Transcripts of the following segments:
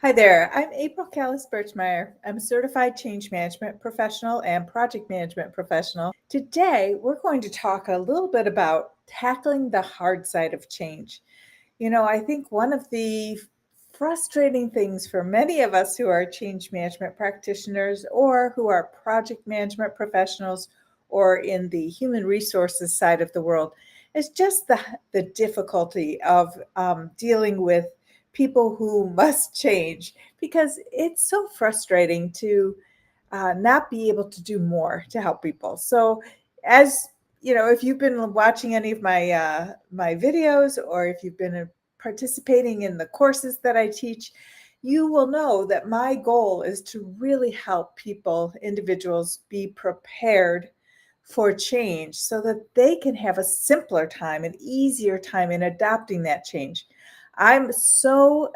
Hi there, I'm April Callis-Birchmeier. I'm a certified change management professional and project management professional. Today, we're going to talk a little bit about tackling the hard side of change. I think one of the frustrating things for many of us who are change management practitioners or who are project management professionals or in the human resources side of the world is just the difficulty of dealing with people who must change because it's so frustrating to not be able to do more to help people. So, as if you've been watching any of my videos, or if you've been participating in the courses that I teach, you will know that my goal is to really help people, individuals, be prepared for change so that they can have a simpler time, an easier time in adopting that change. I'm so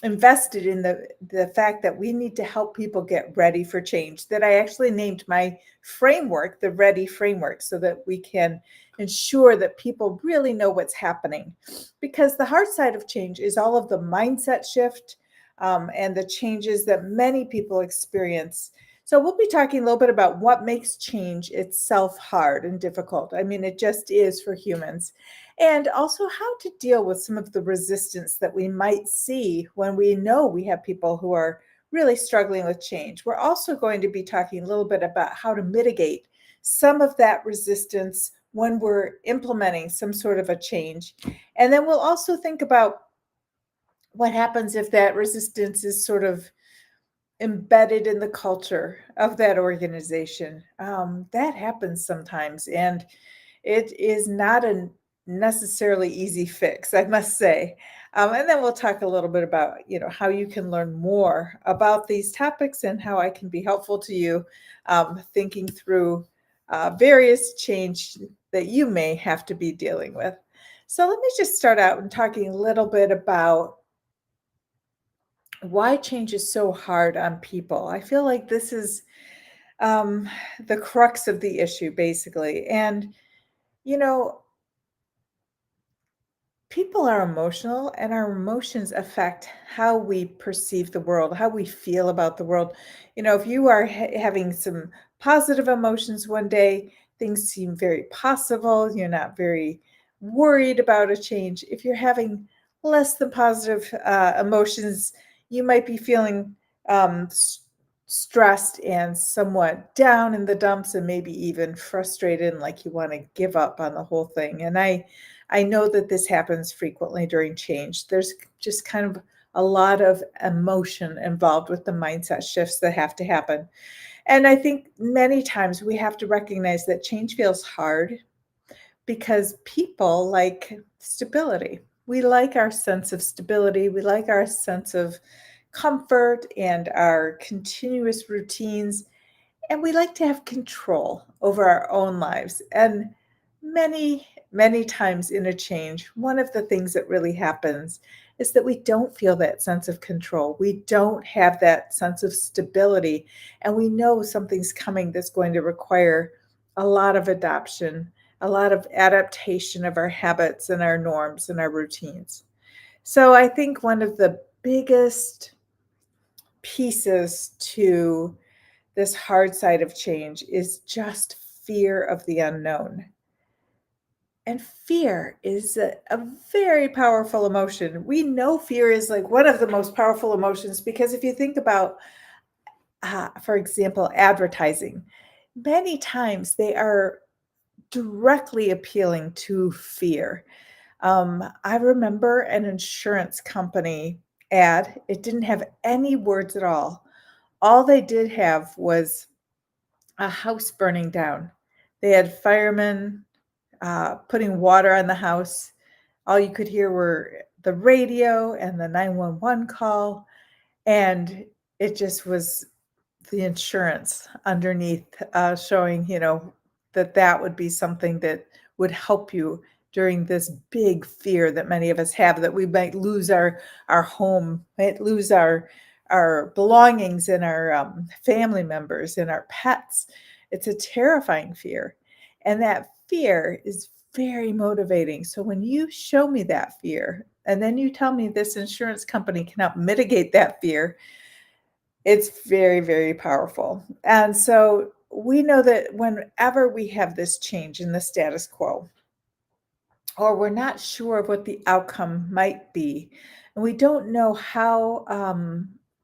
invested in the fact that we need to help people get ready for change, that I actually named my framework the Ready Framework, so that we can ensure that people really know what's happening. Because the hard side of change is all of the mindset shift and the changes that many people experience. So we'll be talking a little bit about what makes change itself hard and difficult. I mean, it just is for humans. And also how to deal with some of the resistance that we might see when we know we have people who are really struggling with change. We're also going to be talking a little bit about how to mitigate some of that resistance when we're implementing some sort of a change. And then we'll also think about what happens if that resistance is sort of embedded in the culture of that organization. That happens sometimes, and it is not a necessarily easy fix, I must say. And then we'll talk a little bit about, how you can learn more about these topics and how I can be helpful to you thinking through various change that you may have to be dealing with. So let me just start out and talking a little bit about why change is so hard on people. I feel like this is um, the crux of the issue, basically. And, you know, people are emotional, and our emotions affect how we perceive the world, how we feel about the world. If you are having some positive emotions one day, things seem very possible. You're not very worried about a change. If you're having less than positive emotions, you might be feeling stressed and somewhat down in the dumps, and maybe even frustrated and like you want to give up on the whole thing. And I know that this happens frequently during change. There's just kind of a lot of emotion involved with the mindset shifts that have to happen. And I think many times we have to recognize that change feels hard because people like stability. We like our sense of stability. We like our sense of comfort and our continuous routines. And we like to have control over our own lives. And many times in a change, one of the things that really happens is that we don't feel that sense of control. We don't have that sense of stability. And we know something's coming that's going to require a lot of adoption, a lot of adaptation of our habits and our norms and our routines. So I think one of the biggest pieces to this hard side of change is just fear of the unknown. And fear is a very powerful emotion. We know fear is like one of the most powerful emotions because if you think about, for example, advertising, many times they are directly appealing to fear. I remember an insurance company ad, it didn't have any words at all. All they did have was a house burning down. They had firemen putting water on the house. All you could hear were the radio and the 911 call. And it just was the insurance underneath showing, that that would be something that would help you during this big fear that many of us have, that we might lose our home, might lose our belongings and our family members and our pets. It's a terrifying fear. And that fear is very motivating. So when you show me that fear, And then you tell me this insurance company cannot mitigate that fear. It's very, very powerful. And so we know that whenever we have this change in the status quo, or we're not sure of what the outcome might be, and we don't know how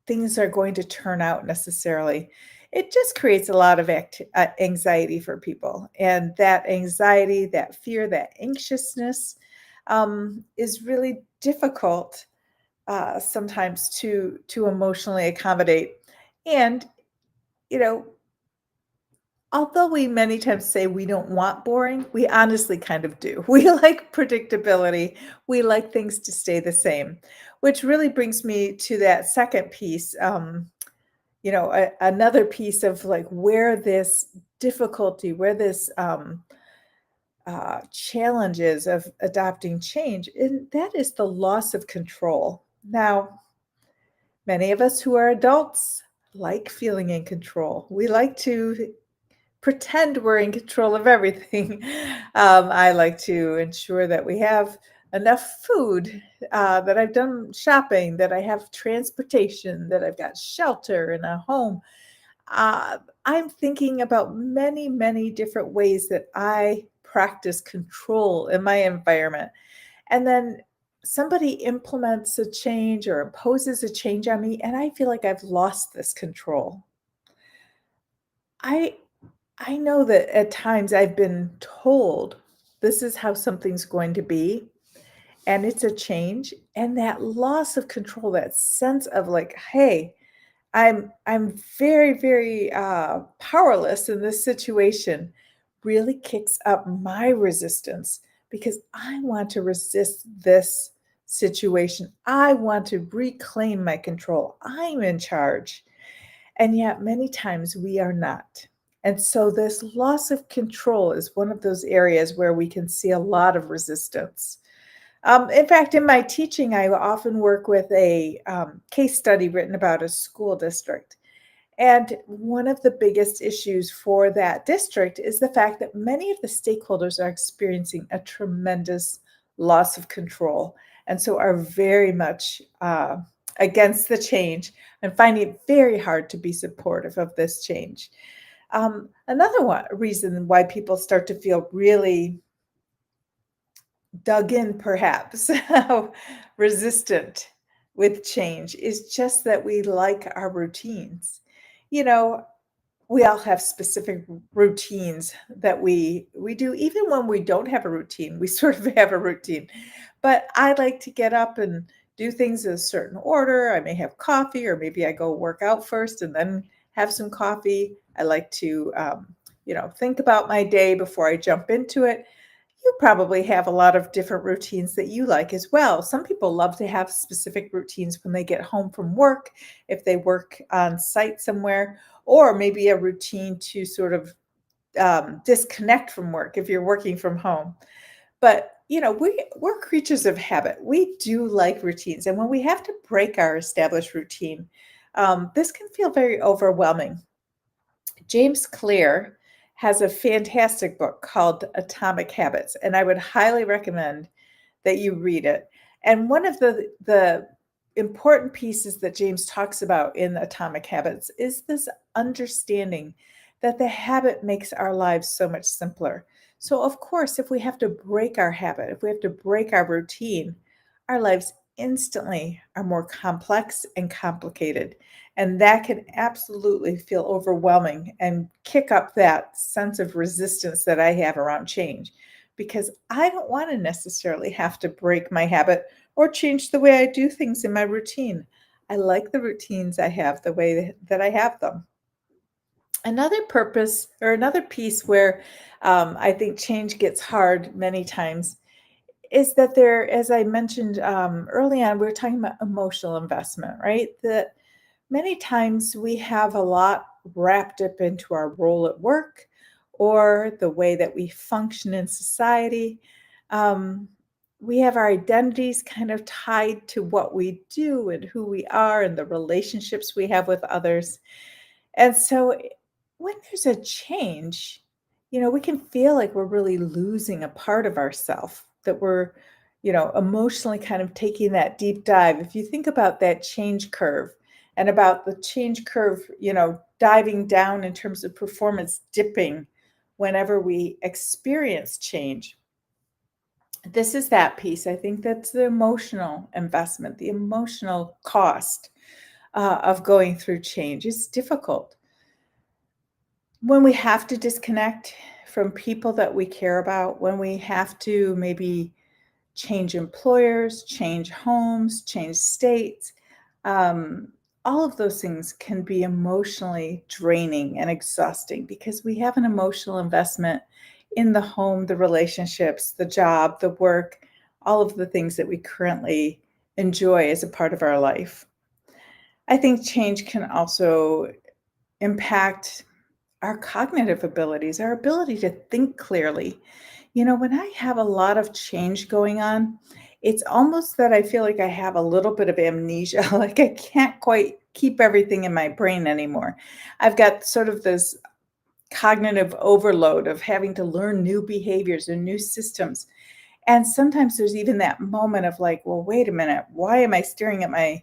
things are going to turn out necessarily, it just creates a lot of anxiety for people. And that anxiety, that fear, that anxiousness is really difficult sometimes to emotionally accommodate. And you know, although we many times say we don't want boring, we honestly kind of do. We like predictability. We like things to stay the same, which really brings me to that second piece. Another piece of like where this difficulty, where this challenges of adopting change, and that is the loss of control. Now, many of us who are adults like feeling in control. We like to pretend we're in control of everything. I like to ensure that we have enough food, that I've done shopping, that I have transportation, that I've got shelter and a home. I'm thinking about many, many different ways that I practice control in my environment. And then somebody implements a change or imposes a change on me, and I feel like I've lost this control. I I know that at times I've been told this is how something's going to be, and it's a change, and that loss of control, that sense of like, "Hey, I'm very, very, powerless in this situation," really kicks up my resistance because I want to resist this situation. I want to reclaim my control. I'm in charge. And yet, many times we are not. And so, this loss of control is one of those areas where we can see a lot of resistance. In fact, in my teaching, I often work with a case study written about a school district. And one of the biggest issues for that district is the fact that many of the stakeholders are experiencing a tremendous loss of control and so are very much against the change and finding it very hard to be supportive of this change. Another reason why people start to feel really dug in, perhaps, resistant with change is just that we like our routines. You know, we all have specific routines that we do even when we don't have a routine, we sort of have a routine. But I like to get up and do things in a certain order. I may have coffee, or maybe I go work out first and then have some coffee. I like to think about my day before I jump into it. You probably have a lot of different routines that you like as well. Some people love to have specific routines when they get home from work, if they work on site somewhere, or maybe a routine to sort of disconnect from work if you're working from home. But we're creatures of habit. We do like routines, and when we have to break our established routine, this can feel very overwhelming. James Clear has a fantastic book called Atomic Habits, and I would highly recommend that you read it. And one of the important pieces that James talks about in Atomic Habits is this understanding that the habit makes our lives so much simpler. So of course, if we have to break our habit, if we have to break our routine, our lives instantly are more complex and complicated. And that can absolutely feel overwhelming and kick up that sense of resistance that I have around change because I don't want to necessarily have to break my habit or change the way I do things in my routine. I like the routines I have the way that I have them. Another purpose or another piece where I think change gets hard many times is that there, as I mentioned early on, we were talking about emotional investment, right? That many times we have a lot wrapped up into our role at work or the way that we function in society. Um, we have our identities kind of tied to what we do and who we are and the relationships we have with others. And so when there's a change, we can feel like we're really losing a part of ourself, that we're, emotionally kind of taking that deep dive. If you think about that change curve and about the change curve, diving down in terms of performance dipping whenever we experience change, this is that piece. I think that's the emotional investment, the emotional cost of going through change. It's difficult when we have to disconnect from people that we care about, when we have to maybe change employers, change homes, change states. Um, all of those things can be emotionally draining and exhausting because we have an emotional investment in the home, the relationships, the job, the work, all of the things that we currently enjoy as a part of our life. I think change can also impact our cognitive abilities, our ability to think clearly. When I have a lot of change going on, it's almost that I feel like I have a little bit of amnesia, like I can't quite keep everything in my brain anymore. I've got sort of this cognitive overload of having to learn new behaviors and new systems. And sometimes there's even that moment of like, well, wait a minute, why am I staring at my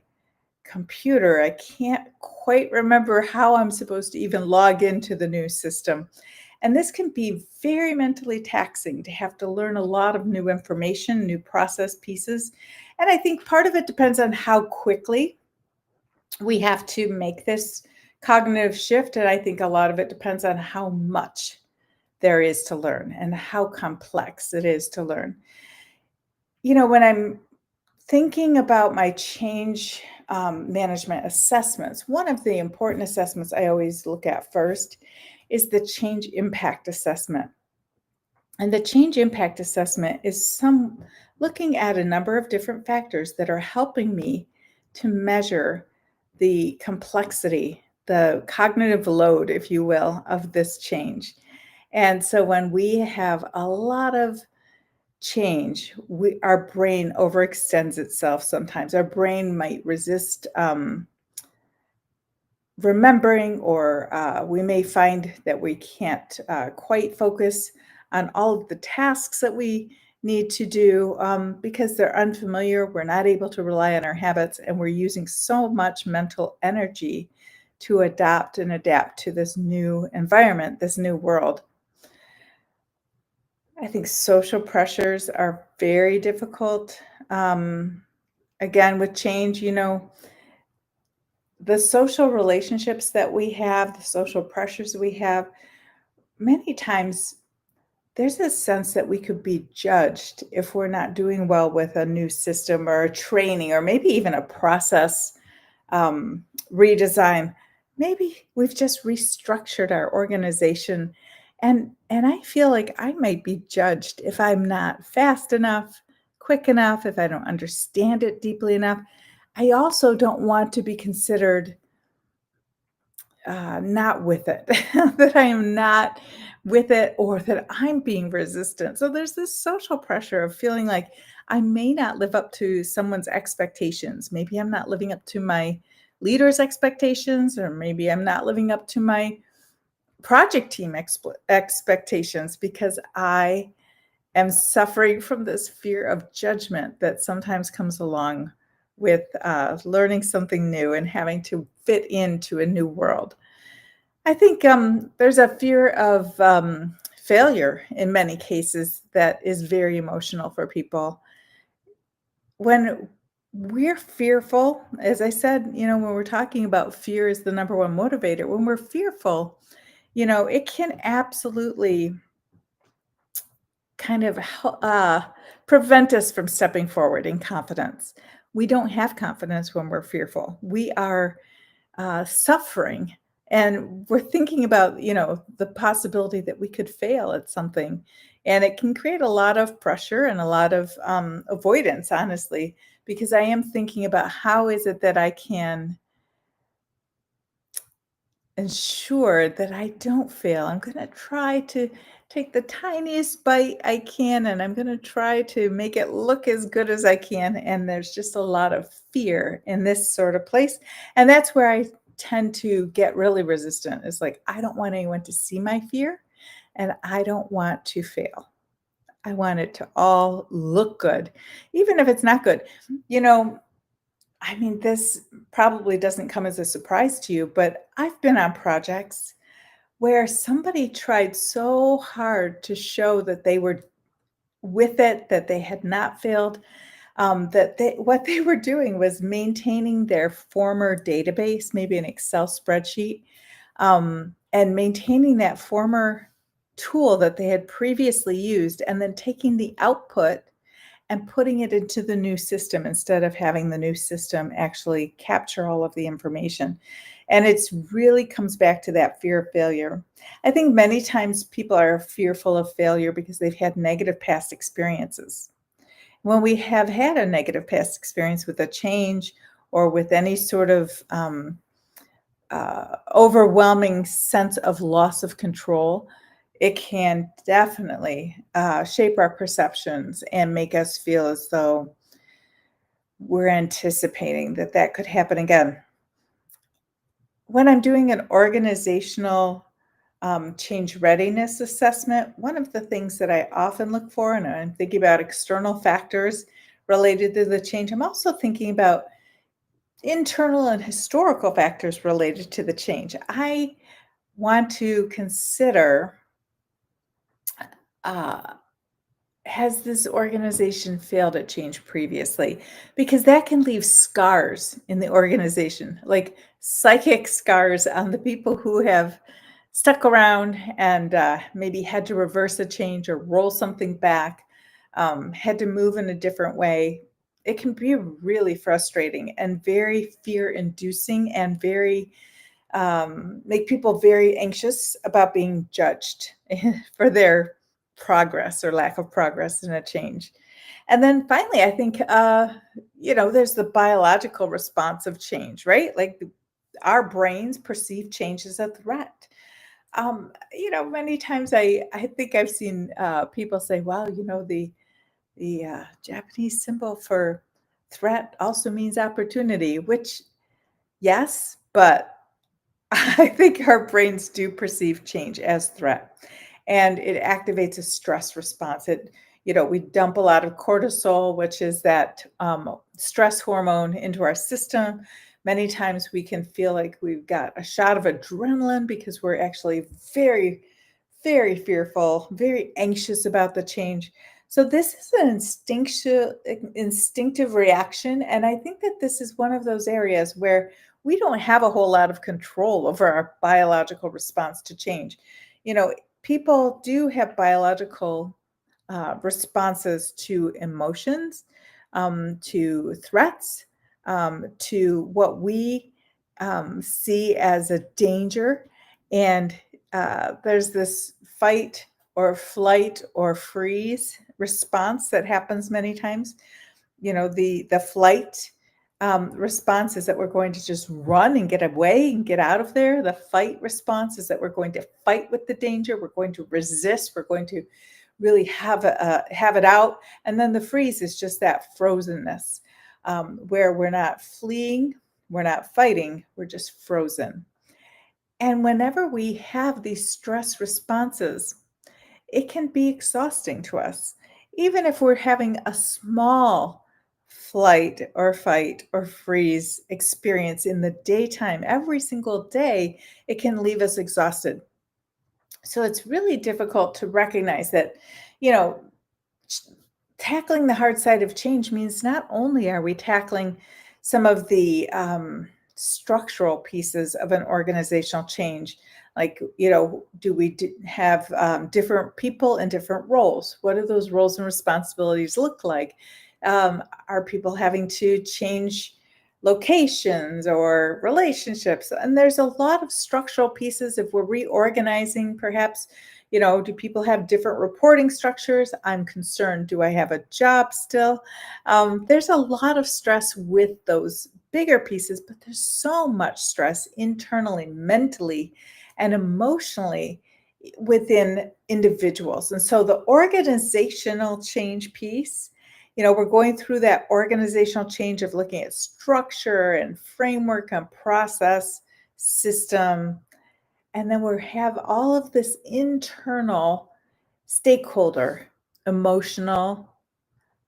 computer? I can't quite remember how I'm supposed to even log into the new system. And this can be very mentally taxing to have to learn a lot of new information, new process pieces. And I think part of it depends on how quickly we have to make this cognitive shift. And I think a lot of it depends on how much there is to learn and how complex it is to learn. When I'm thinking about my change management assessments, one of the important assessments I always look at first is the change impact assessment. And the change impact assessment is some looking at a number of different factors that are helping me to measure the complexity, the cognitive load, if you will, of this change. And so when we have a lot of change, our brain overextends itself sometimes. Our brain might resist remembering, or we may find that we can't quite focus on all of the tasks that we need to do because they're unfamiliar. We're not able to rely on our habits, and we're using so much mental energy to adopt and adapt to this new environment, this new world. I think social pressures are very difficult. Again, with change, the social relationships that we have, the social pressures we have, many times there's a sense that we could be judged if we're not doing well with a new system or a training or maybe even a process um, redesign. Maybe we've just restructured our organization, and I feel like I might be judged if I'm not fast enough, quick enough, if I don't understand it deeply enough. I also don't want to be considered not with it, that I am not with it, or that I'm being resistant. So there's this social pressure of feeling like I may not live up to someone's expectations. Maybe I'm not living up to my leader's expectations, or maybe I'm not living up to my project team expectations because I am suffering from this fear of judgment that sometimes comes along with learning something new and having to fit into a new world. I think there's a fear of failure in many cases that is very emotional for people. When we're fearful, as I said, when we're talking about fear is the number one motivator, when we're fearful, it can absolutely kind of prevent us from stepping forward in confidence. We don't have confidence when we're fearful. We are suffering, and we're thinking about the possibility that we could fail at something, and it can create a lot of pressure and a lot of avoidance, honestly, because I am thinking about how is it that I can ensure that I don't fail. I'm going to try to take the tiniest bite I can, and I'm going to try to make it look as good as I can. And there's just a lot of fear in this sort of place. And that's where I tend to get really resistant. It's like, I don't want anyone to see my fear, and I don't want to fail. I want it to all look good, even if it's not good. You know, I mean, this probably doesn't come as a surprise to you, but I've been on projects where somebody tried so hard to show that they were with it, that they had not failed, that they what they were doing was maintaining their former database, maybe an Excel spreadsheet, and maintaining that former tool that they had previously used, and then taking the output and putting it into the new system instead of having the new system actually capture all of the information. And it's really comes back to that fear of failure. I think many times people are fearful of failure because they've had negative past experiences. When we have had a negative past experience with a change or with any sort of overwhelming sense of loss of control, it can definitely shape our perceptions and make us feel as though we're anticipating that that could happen again. When I'm doing an organizational change readiness assessment, one of the things that I often look for, and I'm thinking about external factors related to the change, I'm also thinking about internal and historical factors related to the change. I want to consider uh, has this organization failed at change previously? Because that can leave scars in the organization, like psychic scars on the people who have stuck around and maybe had to reverse a change or roll something back, had to move in a different way. It can be really frustrating and very fear inducing and very make people very anxious about being judged for their progress or lack of progress in a change. And then finally, I think, there's the biological response of change, right? Like our brains perceive change as a threat. Many times I think I've seen people say, "Well, the Japanese symbol for threat also means opportunity," which yes, but I think our brains do perceive change as threat, and it activates a stress response. We dump a lot of cortisol, which is that stress hormone, into our system. Many times we can feel like we've got a shot of adrenaline because we're actually very, very fearful, very anxious about the change. So this is an instinctive reaction, and I think that this is one of those areas where we don't have a whole lot of control over our biological response to change. You know, People do have biological responses to emotions, to threats, to what we see as a danger. And there's this fight or flight or freeze response that happens many times. The flight response is that we're going to just run and get away and get out of there. The fight response is that we're going to fight with the danger. We're going to resist. We're going to really have it out. And then the freeze is just that frozenness, where we're not fleeing, we're not fighting, we're just frozen. And whenever we have these stress responses, it can be exhausting to us. Even if we're having a small flight or fight or freeze experience in the daytime every single day, it can leave us exhausted. So it's really difficult to recognize that, you know, ch- tackling the hard side of change means not only are we tackling some of the structural pieces of an organizational change, like, do we have different people in different roles? What do those roles and responsibilities look like? Are people having to change locations or relationships? And there's a lot of structural pieces. If we're reorganizing, perhaps, do people have different reporting structures? I'm concerned. Do I have a job still? There's a lot of stress with those bigger pieces, but there's so much stress internally, mentally, and emotionally within individuals. And so the organizational change piece, we're going through that organizational change of looking at structure and framework and process, system, and then we have all of this internal stakeholder emotional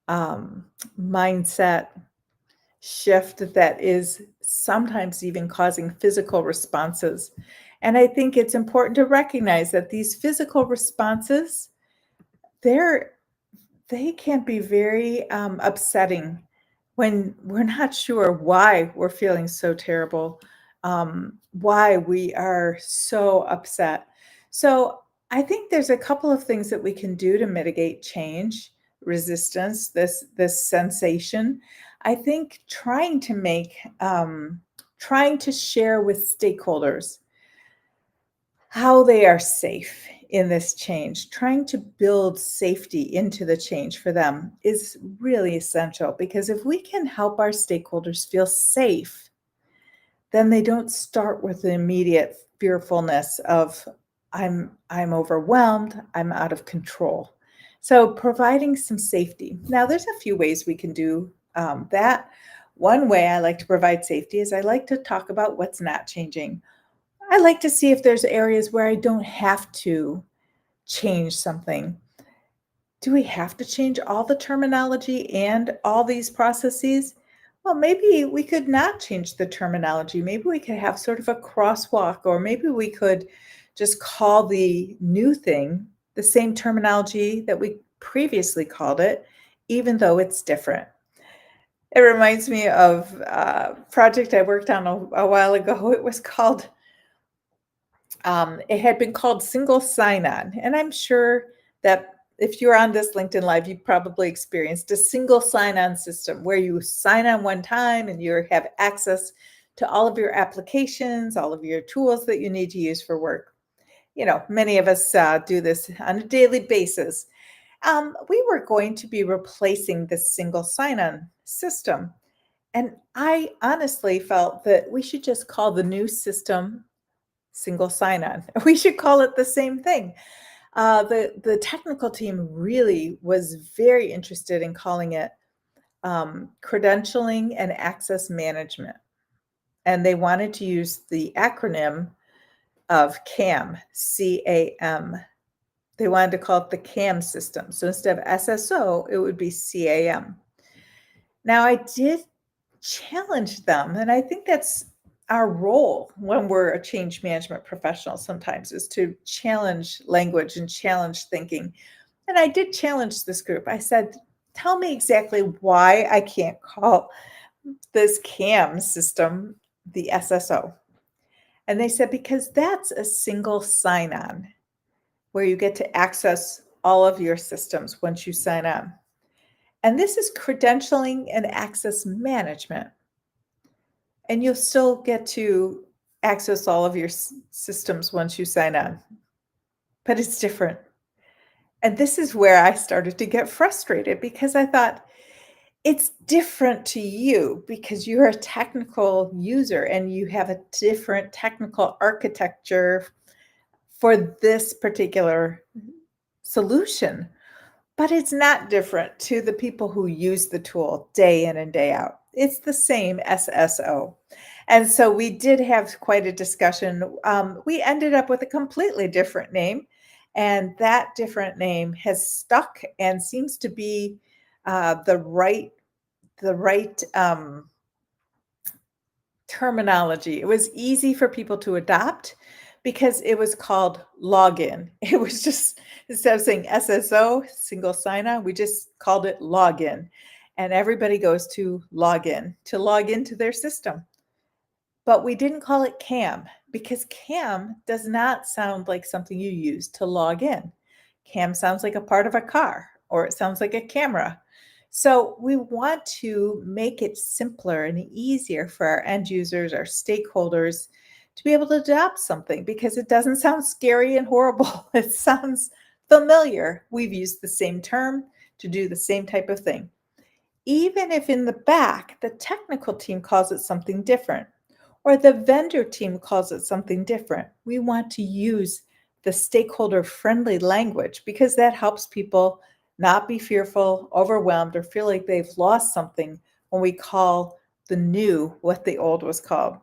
um, mindset shift that is sometimes even causing physical responses. And I think it's important to recognize that these physical responses, they're they can be very upsetting when we're not sure why we're feeling so terrible, why we are so upset. So I think there's a couple of things that we can do to mitigate change, resistance, this sensation. I think trying to share with stakeholders how they are safe in this change, trying to build safety into the change for them is really essential because if we can help our stakeholders feel safe, then they don't start with the immediate fearfulness of I'm overwhelmed, I'm out of control. So providing some safety. Now, there's a few ways we can do that. One way I like to provide safety is I like to talk about what's not changing. I like to see if there's areas where I don't have to change something. Do we have to change all the terminology and all these processes? Well, maybe we could not change the terminology. Maybe we could have sort of a crosswalk, or maybe we could just call the new thing the same terminology that we previously called it, even though it's different. It reminds me of a project I worked on a while ago. It was called it had been called single sign-on, and I'm sure that if you're on this LinkedIn Live, you've probably experienced a single sign-on system where you sign on one time and you have access to all of your applications, all of your tools that you need to use for work. You know, many of us do this on a daily basis. We were going to be replacing this single sign-on system, and I honestly felt that we should just call the new system single sign-on. We should call it the same thing. The technical team really was very interested in calling it credentialing and access management, and they wanted to use the acronym of CAM, C-A-M. They wanted to call it the CAM system. So instead of SSO, it would be CAM. Now I did challenge them, and I think that's our role when we're a change management professional sometimes is to challenge language and challenge thinking. And I did challenge this group. I said, "Tell me exactly why I can't call this CAM system the SSO." And they said, "Because that's a single sign-on where you get to access all of your systems once you sign on. And this is credentialing and access management. And you'll still get to access all of your systems once you sign on, but it's different." And this is where I started to get frustrated because I thought, it's different to you because you're a technical user and you have a different technical architecture for this particular solution. But it's not different to the people who use the tool day in and day out. It's the same SSO. And so we did have quite a discussion. We ended up with a completely different name, and that different name has stuck and seems to be the right terminology. It was easy for people to adopt because it was called login. It was just instead of saying SSO, single sign-on, we just called it login. And everybody goes to log into their system. But we didn't call it CAM because CAM does not sound like something you use to log in. CAM sounds like a part of a car or it sounds like a camera. So we want to make it simpler and easier for our end users, our stakeholders to be able to adopt something because it doesn't sound scary and horrible. It sounds familiar. We've used the same term to do the same type of thing. Even if in the back, the technical team calls it something different or the vendor team calls it something different, we want to use the stakeholder friendly language because that helps people not be fearful, overwhelmed, or feel like they've lost something when we call the new what the old was called.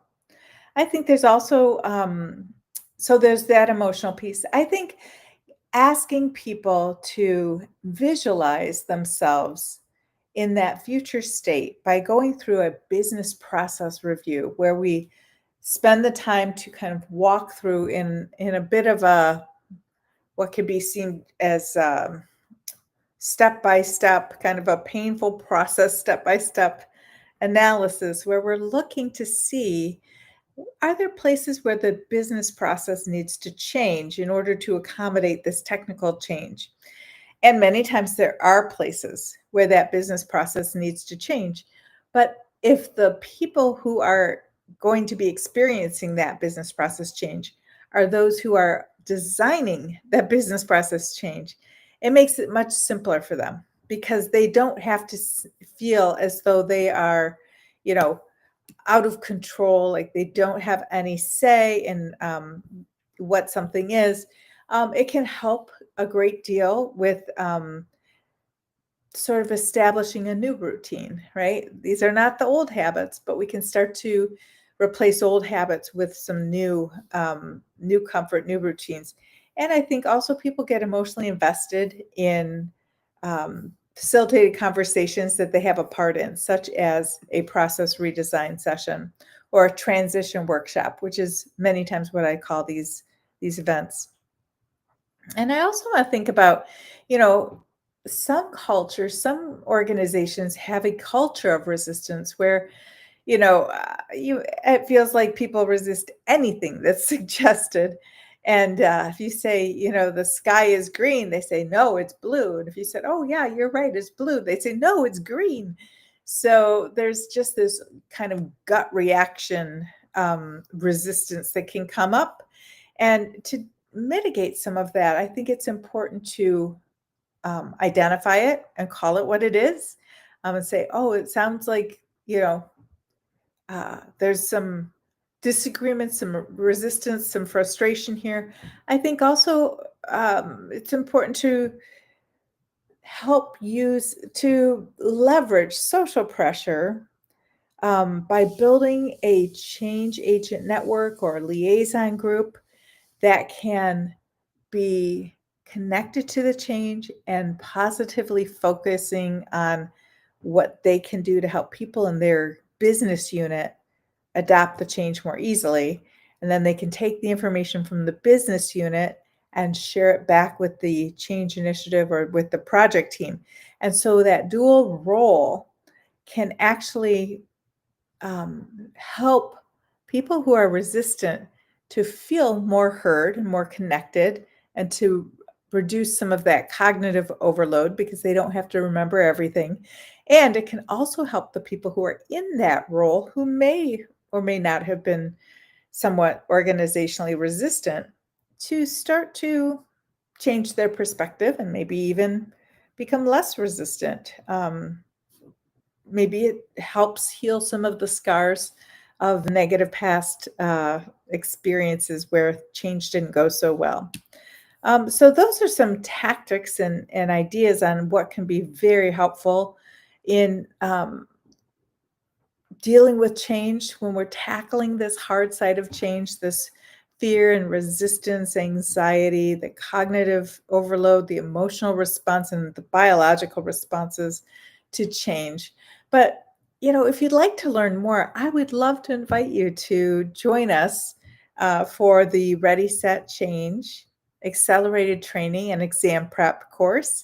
I think there's also, so there's that emotional piece. I think asking people to visualize themselves in that future state by going through a business process review where we spend the time to kind of walk through in a bit of a what could be seen as step by step, kind of a painful process, step by step analysis where we're looking to see, are there places where the business process needs to change in order to accommodate this technical change? And many times there are places where that business process needs to change. But if the people who are going to be experiencing that business process change are those who are designing that business process change, it makes it much simpler for them because they don't have to feel as though they are, you know, out of control, like they don't have any say in what something is. It can help a great deal with sort of establishing a new routine, right? These are not the old habits, but we can start to replace old habits with some new comfort, new routines. And I think also people get emotionally invested in facilitated conversations that they have a part in, such as a process redesign session or a transition workshop, which is many times what I call these events. And I also want to think about, you know, some cultures, some organizations have a culture of resistance where, it feels like people resist anything that's suggested. And if you say, the sky is green, they say, no, it's blue. And if you said, oh, yeah, you're right, it's blue, they say, no, it's green. So there's just this kind of gut reaction resistance that can come up. And to mitigate some of that, I think it's important to identify it and call it what it is, and say, oh, it sounds like, there's some disagreement, some resistance, some frustration here. I think also it's important to leverage social pressure by building a change agent network or liaison group that can be connected to the change and positively focusing on what they can do to help people in their business unit adapt the change more easily. And then they can take the information from the business unit and share it back with the change initiative or with the project team. And so that dual role can actually help people who are resistant to feel more heard and more connected and to reduce some of that cognitive overload because they don't have to remember everything. And it can also help the people who are in that role who may or may not have been somewhat organizationally resistant to start to change their perspective and maybe even become less resistant. Maybe it helps heal some of the scars of negative past experiences where change didn't go so well. So those are some tactics and ideas on what can be very helpful in dealing with change when we're tackling this hard side of change, this fear and resistance, anxiety, the cognitive overload, the emotional response, and the biological responses to change. But, if you'd like to learn more, I would love to invite you to join us for the Ready, Set, Change accelerated training and exam prep course.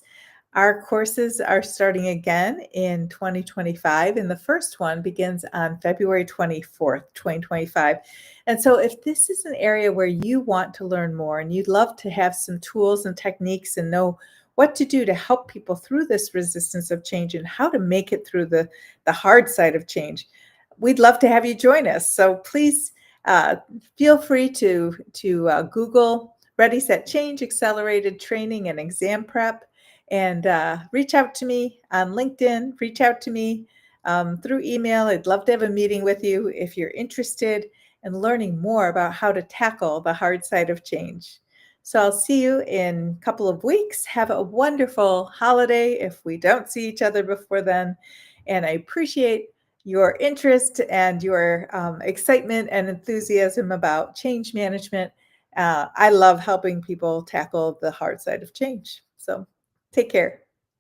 Our courses are starting again in 2025, and the first one begins on February 24th, 2025. And so if this is an area where you want to learn more and you'd love to have some tools and techniques and know what to do to help people through this resistance of change and how to make it through the hard side of change, we'd love to have you join us. So please feel free to Google Ready, Set, Change, Accelerated Training and Exam Prep, and reach out to me on LinkedIn, reach out to me through email. I'd love to have a meeting with you if you're interested in learning more about how to tackle the hard side of change. So I'll see you in a couple of weeks. Have a wonderful holiday if we don't see each other before then. And I appreciate your interest and your excitement and enthusiasm about change management. I love helping people tackle the hard side of change. So take care.